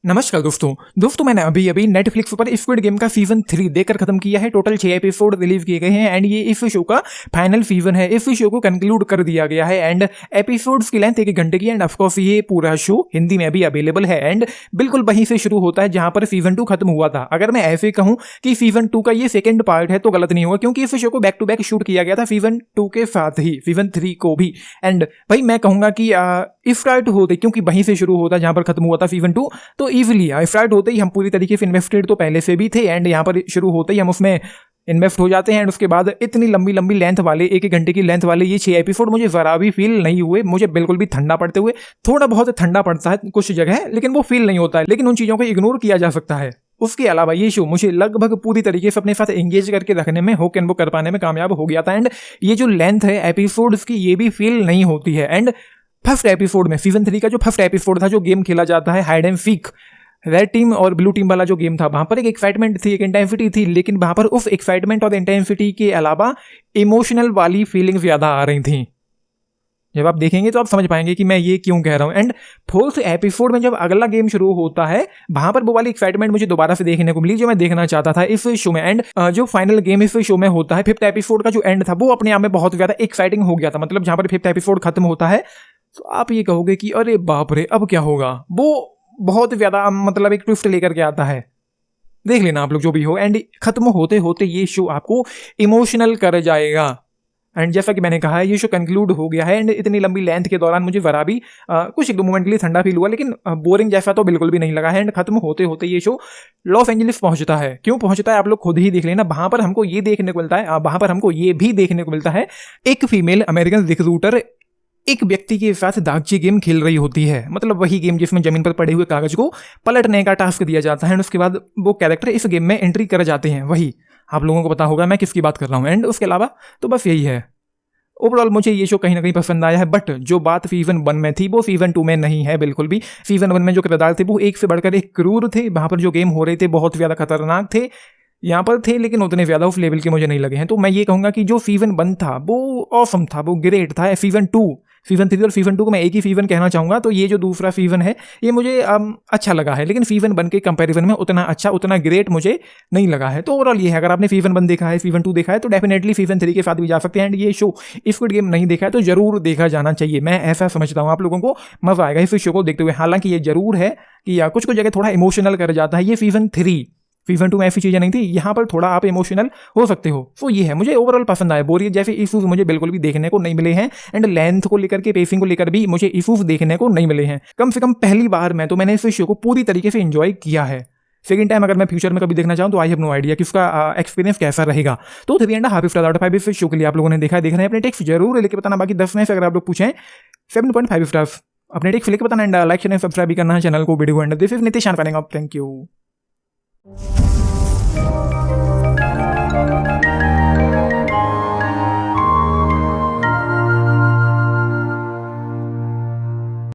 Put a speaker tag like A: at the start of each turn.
A: नमस्कार दोस्तों मैंने अभी अभी नेटफ्लिक्स पर स्क्विड गेम का सीजन 3 देखकर खत्म किया है। टोटल 6 एपिसोड रिलीज किए गए हैं एंड ये इस शो का फाइनल सीजन है। इस शो को कंक्लूड कर दिया गया है एंड एपिसोड्स की लेंथ 1 घंटे की एंड ऑफकोर्स ये पूरा शो हिंदी में भी अवेलेबल है एंड बिल्कुल वहीं से शुरू होता है जहां पर सीजन 2 खत्म हुआ था। अगर मैं ऐसे कहूं कि सीजन 2 का ये सेकंड पार्ट है तो गलत नहीं होगा, क्योंकि इस शो को बैक टू बैक शूट किया गया था सीजन 2 के साथ ही सीजन 3 को भी। एंड भाई मैं कहूंगा कि स्टार्ट होते, क्योंकि वहीं से शुरू होता है जहां पर खत्म हुआ था सीजन 2, तो इजिली स्टार्ट होते ही हम पूरी तरीके से इन्वेस्टेड तो पहले से भी थे एंड यहाँ पर शुरू होते ही हम उसमें इन्वेस्ट हो जाते हैं। एंड उसके बाद इतनी लंबी लंबी लेंथ वाले 1 घंटे की लेंथ वाले ये 6 एपिसोड मुझे जरा भी फील नहीं हुए। मुझे बिल्कुल भी ठंडा पड़ते हुए, थोड़ा बहुत ठंडा पड़ता है कुछ जगह, लेकिन वो फील नहीं होता है, लेकिन उन चीज़ों को इग्नोर किया जा सकता है। उसके अलावा ये शो मुझे लगभग पूरी तरीके से अपने साथ एंगेज करके रखने में, हुक एंड बुक कर पाने में कामयाब हो गया था। एंड ये जो लेंथ है एपिसोड्स की ये भी फील नहीं होती है। एंड फर्स्ट एपिसोड में सीजन 3 का जो फर्स्ट एपिसोड था, जो गेम खेला जाता है hide and seek, red team और ब्लू टीम वाला जो गेम था, वहां पर एक एक्साइटमेंट थी, एक इंटेंसिटी थी, लेकिन वहां पर उस एक्साइटमेंट और इंटेंसिटी के अलावा इमोशनल वाली फीलिंग्स ज़्यादा आ रही थी। जब आप देखेंगे तो आप समझ पाएंगे कि मैं ये क्यों कह रहा हूँ। एंड फोर्थ एपिसोड में जब अगला गेम शुरू होता है, वहां पर वो वाली एक्साइटमेंट मुझे दोबारा से देखने को मिली जो मैं देखना चाहता था इस शो में। एंड जो फाइनल गेम इस शो में होता है, फिफ्थ एपिसोड का जो एंड था, वो अपने आप में बहुत ज़्यादा एक्साइटिंग हो गया था। मतलब जहां पर फिफ्थ एपिसोड खत्म होता है तो आप ये कहोगे कि अरे बाप रे अब क्या होगा, वो बहुत ज़्यादा मतलब एक ट्विस्ट लेकर के आता है। देख लेना आप लोग जो भी हो। एंड खत्म होते होते ये शो आपको इमोशनल कर जाएगा। एंड जैसा कि मैंने कहा है, ये शो कंक्लूड हो गया है एंड इतनी लंबी लेंथ के दौरान मुझे जरा भी कुछ एक दो मोमेंट के लिए ठंडा फील हुआ, लेकिन बोरिंग जैसा तो बिल्कुल भी नहीं लगा है। एंड खत्म होते होते ये शो लॉस एंजलिस पहुंचता है। क्यों पहुंचता है आप लोग खुद ही देख लेना। वहां पर हमको ये देखने को मिलता है, वहां पर हमको ये भी देखने को मिलता है, एक फीमेल अमेरिकन रिक्रूटर एक व्यक्ति के साथ दागची गेम खेल रही होती है। मतलब वही गेम जिसमें जमीन पर पड़े हुए कागज को पलटने का टास्क दिया जाता है एंड उसके बाद वो कैरेक्टर इस गेम में एंट्री कर जाते हैं। वही आप लोगों को पता होगा मैं किसकी बात कर रहा हूँ। एंड उसके अलावा तो बस यही है। ओवरऑल मुझे ये शो कहीं ना कहीं पसंद आया है, बट जो बात सीजन 1 में थी वो सीजन 2 में नहीं है बिल्कुल भी। सीजन 1 में जो किरदार थे वो एक से बढ़कर एक क्रूर थे। वहां पर जो गेम हो रहे थे बहुत ज़्यादा खतरनाक थे, यहाँ पर थे लेकिन उतने ज़्यादा उस लेवल के मुझे नहीं लगे हैं। तो मैं ये कहूँगा कि जो सीजन 1 था वो ऑसम था, वो ग्रेट था। सीजन 3 और सीजन 2 को मैं एक ही सीजन कहना चाहूँगा। तो ये जो दूसरा सीजन है ये मुझे अच्छा लगा है, लेकिन सीजन 1 के कंपैरिजन में उतना अच्छा, उतना ग्रेट मुझे नहीं लगा है। तो ओवरऑल ये है, अगर आपने सीजन 1 देखा है, सीजन 2 देखा है, तो डेफिनेटली सीजन 3 के साथ भी जा सकते हैं। एंड ये शो स्क्विड गेम नहीं देखा है तो जरूर देखा जाना चाहिए। मैं ऐसा समझता हूँ आप लोगों को मजा आएगा इस शो को देखते हुए। हालांकि ये जरूर है कि कुछ कुछ जगह थोड़ा इमोशनल कर जाता है ये सीजन 3। सीजन 2 में ऐसी चीज़ें नहीं थी, यहाँ पर थोड़ा आप इमोशनल हो सकते हो। तो ये है, मुझे ओवरऑल पसंद आया। बोरियत जैसे इशूज मुझे बिल्कुल भी देखने को नहीं मिले हैं एंड लेंथ को लेकर के, पेसिंग को लेकर भी मुझे इशूज देखने को नहीं मिले हैं। कम से कम पहली बार में तो मैंने इस शो को पूरी तरीके से एंजॉय किया है। सेकंड टाइम अगर मैं फ्यूचर में कभी देखना चाहूँ तो आई हैव नो आइडिया कि उसका एक्सपीरियंस कैसा रहेगा। तो 3.5 स्टार आउट ऑफ 5 इस शो के लिए आप लोगों ने देखा है, देखना है, अपने टेक्स्ट जरूर लेके बताना। बाकी 10 में से अगर आप लोग पूछें 7.5 स्टार्स अपने टेक्स्ट लेके बताना एंड लाइक शेयर सब्सक्राइब भी करना है चैनल को, वीडियो को। And this is Nitish, thank you.